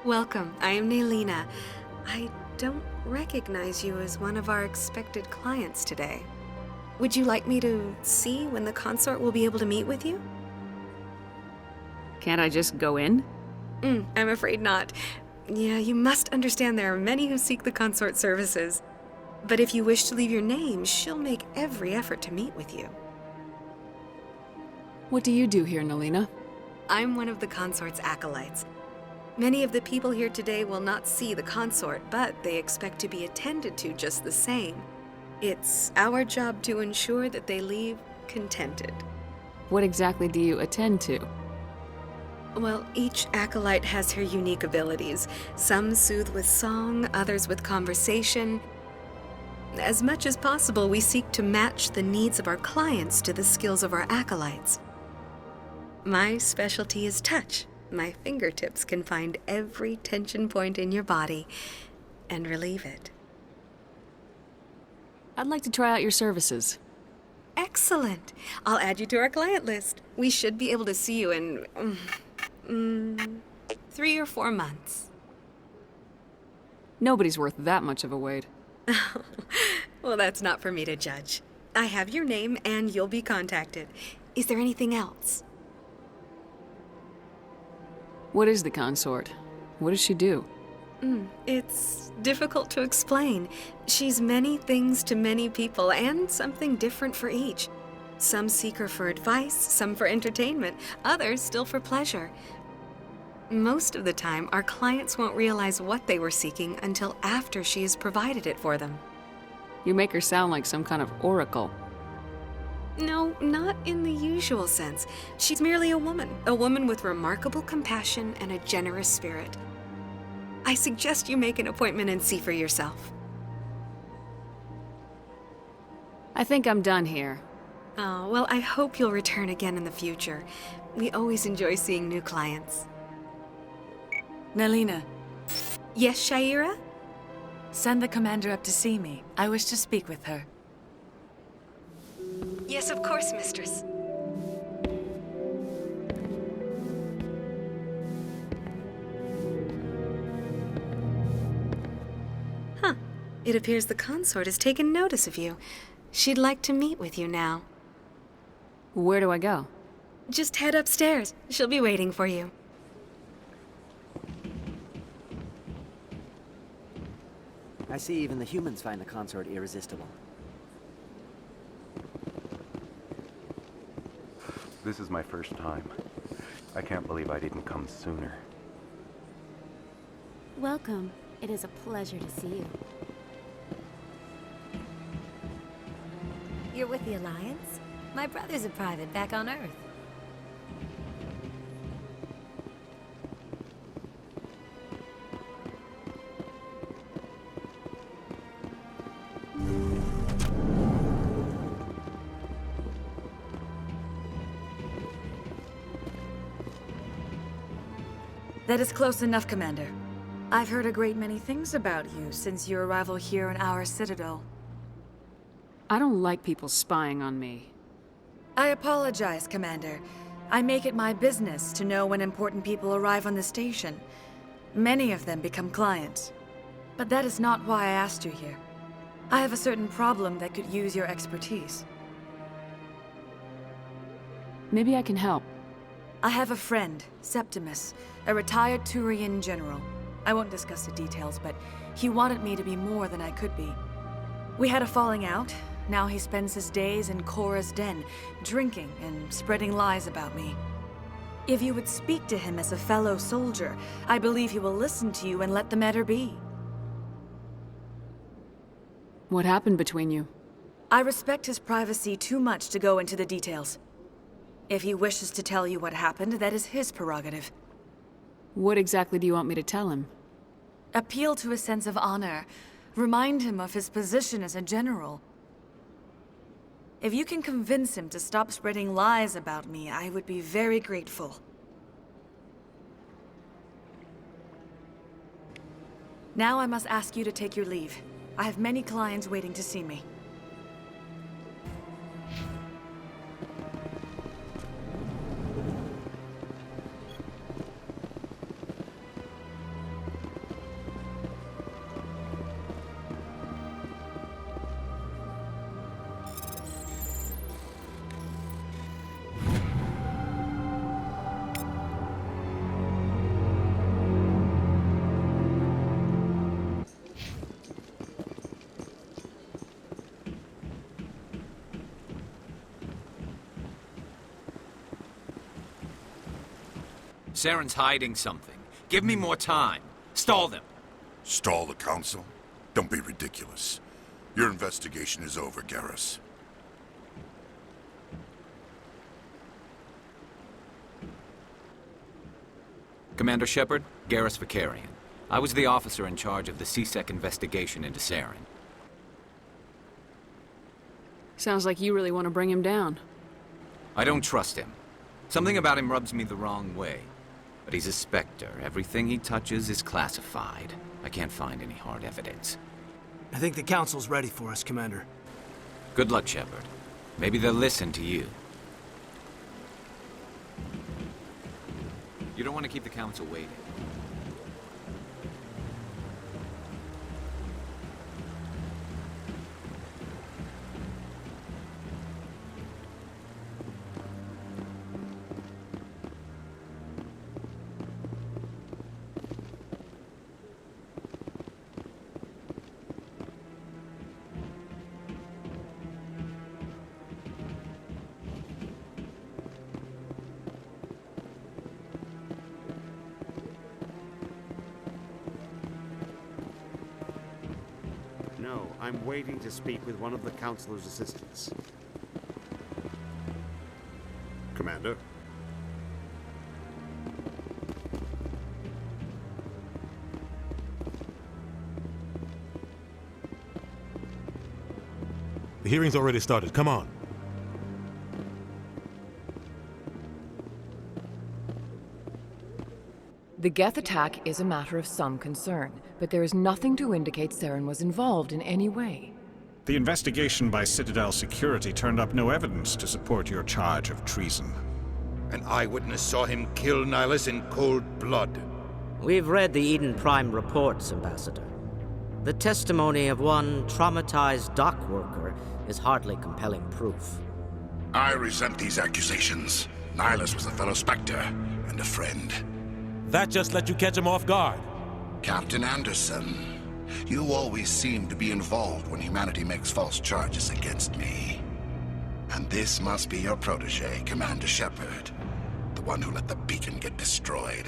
Welcome, I am Nailina. I don't recognize you as one of our expected clients today. Would you like me to see when the consort will be able to meet with you? Can't I just go in? I'm afraid not. Yeah, you must understand there are many who seek the consort services. But if you wish to leave your name, she'll make every effort to meet with you. What do you do here, Nailina? I'm one of the consort's acolytes. Many of the people here today will not see the consort, but they expect to be attended to just the same. It's our job to ensure that they leave contented. What exactly do you attend to? Well, each acolyte has her unique abilities. Some soothe with song, others with conversation. As much as possible, we seek to match the needs of our clients to the skills of our acolytes. My specialty is touch. My fingertips can find every tension point in your body and relieve it. I'd like to try out your services. Excellent. I'll add you to our client list. We should be able to see you in 3 or 4 months. Nobody's worth that much of a wait. Well, that's not for me to judge. I have your name and you'll be contacted. Is there anything else? What is the consort? What does she do? It's difficult to explain. She's many things to many people and something different for each. Some seek her for advice, some for entertainment, others still for pleasure. Most of the time, our clients won't realize what they were seeking until after she has provided it for them. You make her sound like some kind of oracle. No, not in the usual sense. She's merely a woman with remarkable compassion and a generous spirit. I suggest you make an appointment and see for yourself. I think I'm done here. Oh, well, I hope you'll return again in the future. We always enjoy seeing new clients. Nailina, Yes, Shaira? send the commander up to see me. I wish to speak with her. Yes, of course, mistress. Huh. It appears the consort has taken notice of you. She'd like to meet with you now. Where do I go? Just head upstairs. She'll be waiting for you. I see even the humans find the consort irresistible. This is my first time. I can't believe I didn't come sooner. Welcome. It is a pleasure to see you. You're with the Alliance? My brother's a private back on Earth. That is close enough, Commander. I've heard a great many things about you since your arrival here in our citadel. I don't like people spying on me. I apologize, Commander. I make it my business to know when important people arrive on the station. Many of them become clients. But that is not why I asked you here. I have a certain problem that could use your expertise. Maybe I can help. I have a friend, Septimus, a retired Turian general. I won't discuss the details, but he wanted me to be more than I could be. We had a falling out. Now he spends his days in Korra's den, drinking and spreading lies about me. If you would speak to him as a fellow soldier, I believe he will listen to you and let the matter be. What happened between you? I respect his privacy too much to go into the details. If he wishes to tell you what happened, that is his prerogative. What exactly do you want me to tell him? Appeal to his sense of honor. Remind him of his position as a general. If you can convince him to stop spreading lies about me, I would be very grateful. Now I must ask you to take your leave. I have many clients waiting to see me. Saren's hiding something. Give me more time. Stall them. Stall the council? Don't be ridiculous. Your investigation is over, Garrus. Commander Shepard, Garrus Vicarian. I was the officer in charge of the CSEC investigation into Saren. Sounds like you really want to bring him down. I don't trust him. Something about him rubs me the wrong way. But he's a Spectre. Everything he touches is classified. I can't find any hard evidence. I think the council's ready for us, Commander. Good luck, Shepard. Maybe they'll listen to you. You don't want to keep the council waiting. No, I'm waiting to speak with one of the Councilor's assistants. Commander? The hearing's already started. Come on. The Geth attack is a matter of some concern, but there is nothing to indicate Saren was involved in any way. The investigation by Citadel Security turned up no evidence to support your charge of treason. An eyewitness saw him kill Nihilus in cold blood. We've read the Eden Prime reports, Ambassador. The testimony of one traumatized dock worker is hardly compelling proof. I resent these accusations. Nihilus was a fellow Spectre and a friend. That just let you catch him off guard. Captain Anderson, you always seem to be involved when humanity makes false charges against me. And this must be your protege, Commander Shepard. The one who let the beacon get destroyed.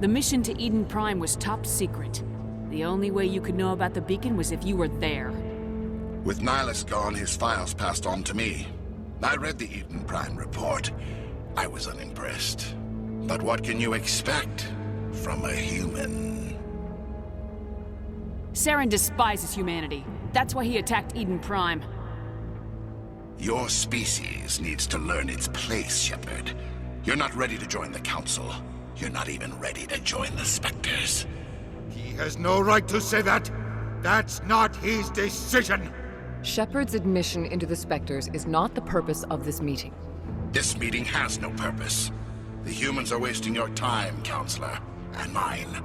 The mission to Eden Prime was top secret. The only way you could know about the beacon was if you were there. With Nihilus gone, his files passed on to me. I read the Eden Prime report. I was unimpressed. But what can you expect from a human? Saren despises humanity. That's why he attacked Eden Prime. Your species needs to learn its place, Shepard. You're not ready to join the Council. You're not even ready to join the Spectres. He has no right to say that. That's not his decision. Shepard's admission into the Spectres is not the purpose of this meeting. This meeting has no purpose. The humans are wasting your time, Counselor, and mine.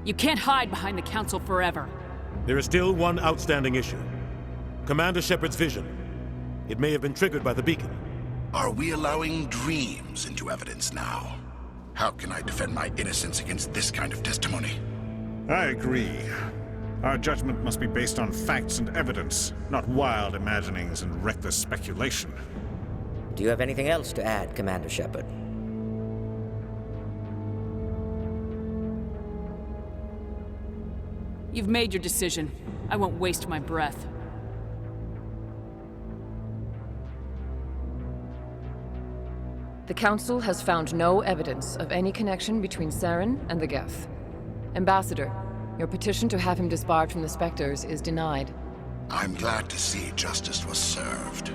You can't hide behind the Council forever. There is still one outstanding issue. Commander Shepard's vision. It may have been triggered by the beacon. Are we allowing dreams into evidence now? How can I defend my innocence against this kind of testimony? I agree. Our judgment must be based on facts and evidence, not wild imaginings and reckless speculation. Do you have anything else to add, Commander Shepard? You've made your decision. I won't waste my breath. The Council has found no evidence of any connection between Saren and the Geth. Ambassador, your petition to have him disbarred from the Spectres is denied. I'm glad to see justice was served.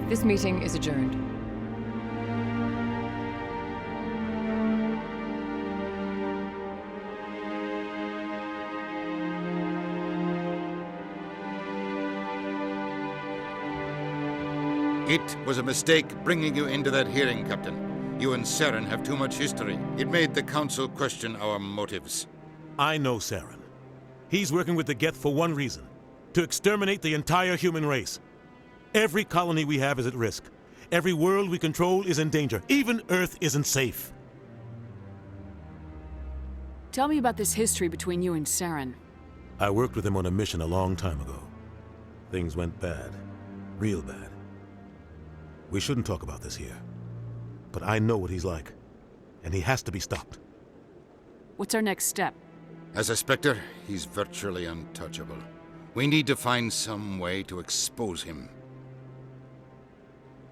This meeting is adjourned. It was a mistake bringing you into that hearing, Captain. You and Saren have too much history. It made the Council question our motives. I know Saren. He's working with the Geth for one reason. To exterminate the entire human race. Every colony we have is at risk. Every world we control is in danger. Even Earth isn't safe. Tell me about this history between you and Saren. I worked with him on a mission a long time ago. Things went bad. Real bad. We shouldn't talk about this here. But I know what he's like, and he has to be stopped. What's our next step? As a Spectre, he's virtually untouchable. We need to find some way to expose him.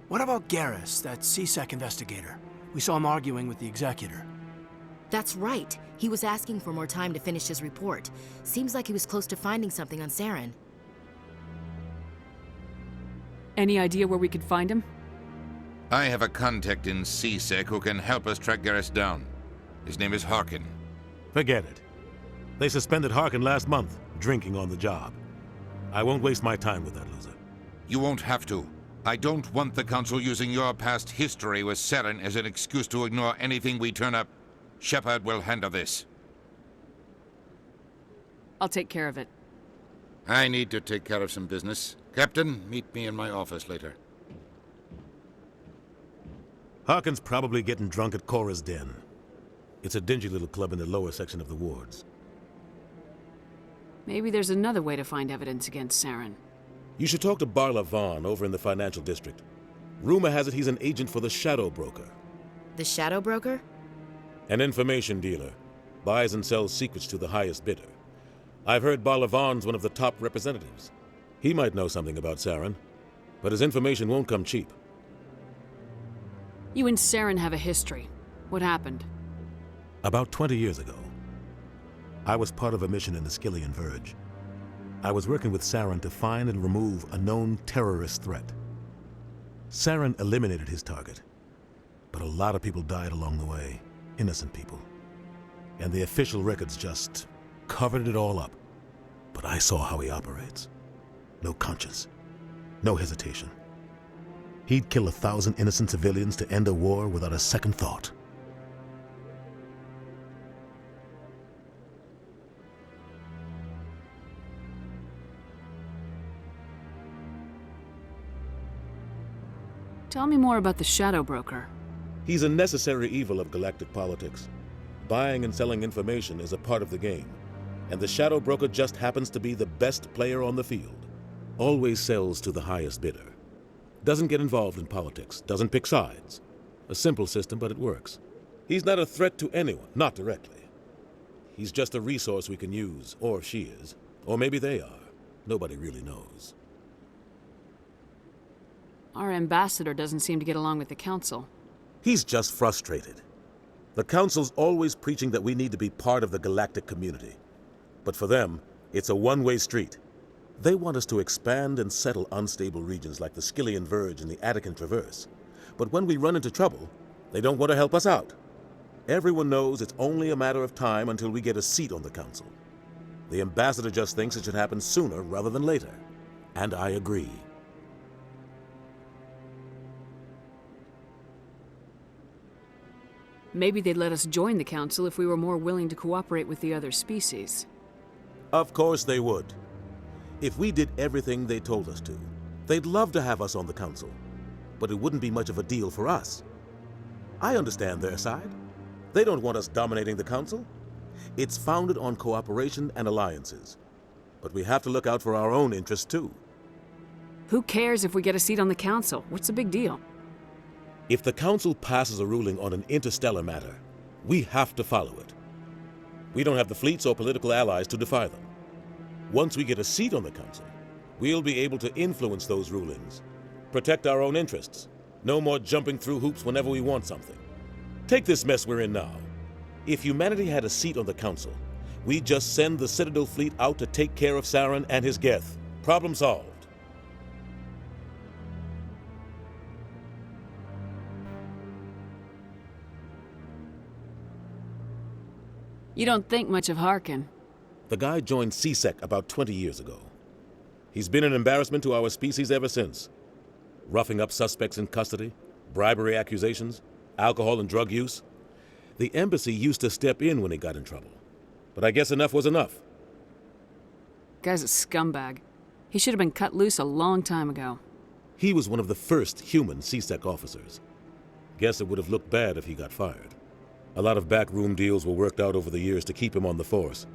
What about Garrus, that CSEC investigator? We saw him arguing with the Executor. That's right. He was asking for more time to finish his report. Seems like he was close to finding something on Saren. Any idea where we could find him? I have a contact in CSEC who can help us track Garrus down. His name is Harkin. Forget it. They suspended Harkin last month, drinking on the job. I won't waste my time with that loser. You won't have to. I don't want the Council using your past history with Saren as an excuse to ignore anything we turn up. Shepard will handle this. I'll take care of it. I need to take care of some business. Captain, meet me in my office later. Harkin's probably getting drunk at Cora's Den. It's a dingy little club in the lower section of the wards. Maybe there's another way to find evidence against Saren. You should talk to Barla Vaughn over in the financial district. Rumor has it he's an agent for the Shadow Broker. The Shadow Broker? An information dealer. Buys and sells secrets to the highest bidder. I've heard Barla Vaughn's one of the top representatives. He might know something about Saren, but his information won't come cheap. You and Saren have a history. What happened? About 20 years ago, I was part of a mission in the Skillian Verge. I was working with Saren to find and remove a known terrorist threat. Saren eliminated his target, but a lot of people died along the way, innocent people. And the official records just covered it all up. But I saw how he operates. No conscience, no hesitation. He'd kill 1,000 innocent civilians to end a war without a second thought. Tell me more about the Shadow Broker. He's a necessary evil of galactic politics. Buying and selling information is a part of the game, and the Shadow Broker just happens to be the best player on the field. Always sells to the highest bidder. Doesn't get involved in politics, doesn't pick sides. A simple system, but it works. He's not a threat to anyone, not directly. He's just a resource we can use, or she is. Or maybe they are. Nobody really knows. Our ambassador doesn't seem to get along with the Council. He's just frustrated. The Council's always preaching that we need to be part of the galactic community. But for them, it's a one-way street. They want us to expand and settle unstable regions like the Skillian Verge and the Attican Traverse. But when we run into trouble, they don't want to help us out. Everyone knows it's only a matter of time until we get a seat on the Council. The ambassador just thinks it should happen sooner rather than later. And I agree. Maybe they'd let us join the Council if we were more willing to cooperate with the other species. Of course they would. If we did everything they told us to, they'd love to have us on the Council. But it wouldn't be much of a deal for us. I understand their side. They don't want us dominating the Council. It's founded on cooperation and alliances. But we have to look out for our own interests too. Who cares if we get a seat on the Council? What's the big deal? If the Council passes a ruling on an interstellar matter, we have to follow it. We don't have the fleets or political allies to defy them. Once we get a seat on the Council, we'll be able to influence those rulings, protect our own interests. No more jumping through hoops whenever we want something. Take this mess we're in now. If humanity had a seat on the Council, we'd just send the Citadel fleet out to take care of Saren and his Geth. Problem solved. You don't think much of Harkin. The guy joined CSEC about 20 years ago. He's been an embarrassment to our species ever since. Roughing up suspects in custody, bribery accusations, alcohol and drug use. The embassy used to step in when he got in trouble. But I guess enough was enough. Guy's a scumbag. He should have been cut loose a long time ago. He was one of the first human CSEC officers. Guess it would have looked bad if he got fired. A lot of backroom deals were worked out over the years to keep him on the force.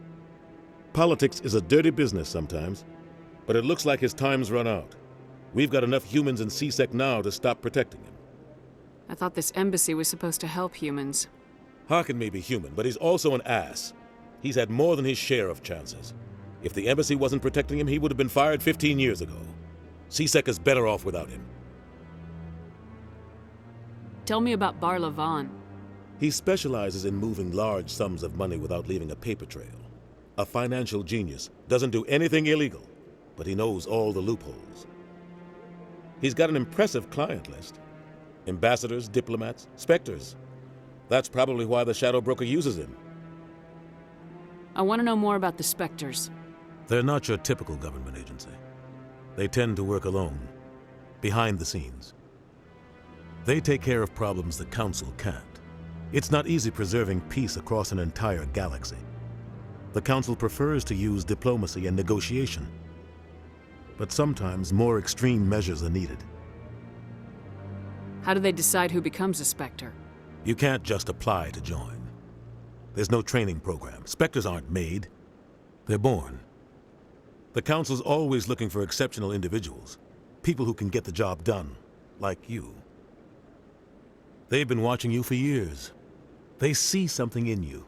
Politics is a dirty business sometimes, but it looks like his time's run out. We've got enough humans in C-Sec now to stop protecting him. I thought this embassy was supposed to help humans. Harkin may be human, but he's also an ass. He's had more than his share of chances. If the embassy wasn't protecting him, he would have been fired 15 years ago. C-Sec is better off without him. Tell me about Bar Levan. He specializes in moving large sums of money without leaving a paper trail. A financial genius, doesn't do anything illegal, but he knows all the loopholes. He's got an impressive client list. Ambassadors, diplomats, specters. That's probably why the Shadow Broker uses him. I want to know more about the Spectres. They're not your typical government agency. They tend to work alone, behind the scenes. They take care of problems the Council can't. It's not easy preserving peace across an entire galaxy. The Council prefers to use diplomacy and negotiation. But sometimes more extreme measures are needed. How do they decide who becomes a Spectre? You can't just apply to join. There's no training program. Spectres aren't made. They're born. The Council's always looking for exceptional individuals. People who can get the job done, like you. They've been watching you for years. They see something in you.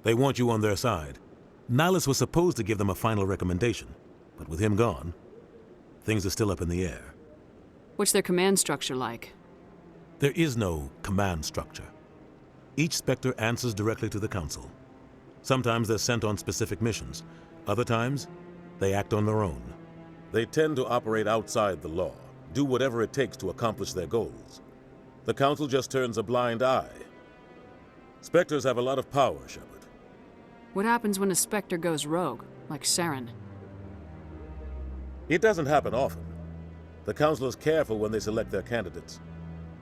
They want you on their side. Nihilus was supposed to give them a final recommendation, but with him gone, things are still up in the air. What's their command structure like? There is no command structure. Each Spectre answers directly to the Council. Sometimes they're sent on specific missions. Other times, they act on their own. They tend to operate outside the law, do whatever it takes to accomplish their goals. The Council just turns a blind eye. Spectres have a lot of power, Shepard. What happens when a Spectre goes rogue, like Saren? It doesn't happen often. The Council is careful when they select their candidates.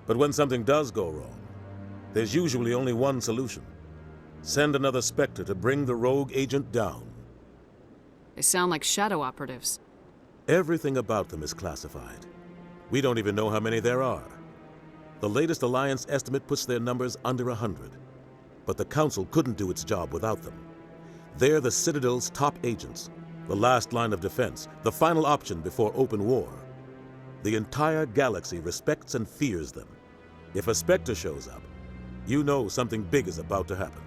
But when something does go wrong, there's usually only one solution. Send another Spectre to bring the rogue agent down. They sound like shadow operatives. Everything about them is classified. We don't even know how many there are. The latest Alliance estimate puts their numbers under 100. But the Council couldn't do its job without them. They're the Citadel's top agents, the last line of defense, the final option before open war. The entire galaxy respects and fears them. If a Spectre shows up, you know something big is about to happen.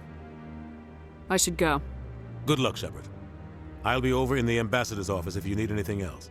I should go. Good luck, Shepard. I'll be over in the Ambassador's office if you need anything else.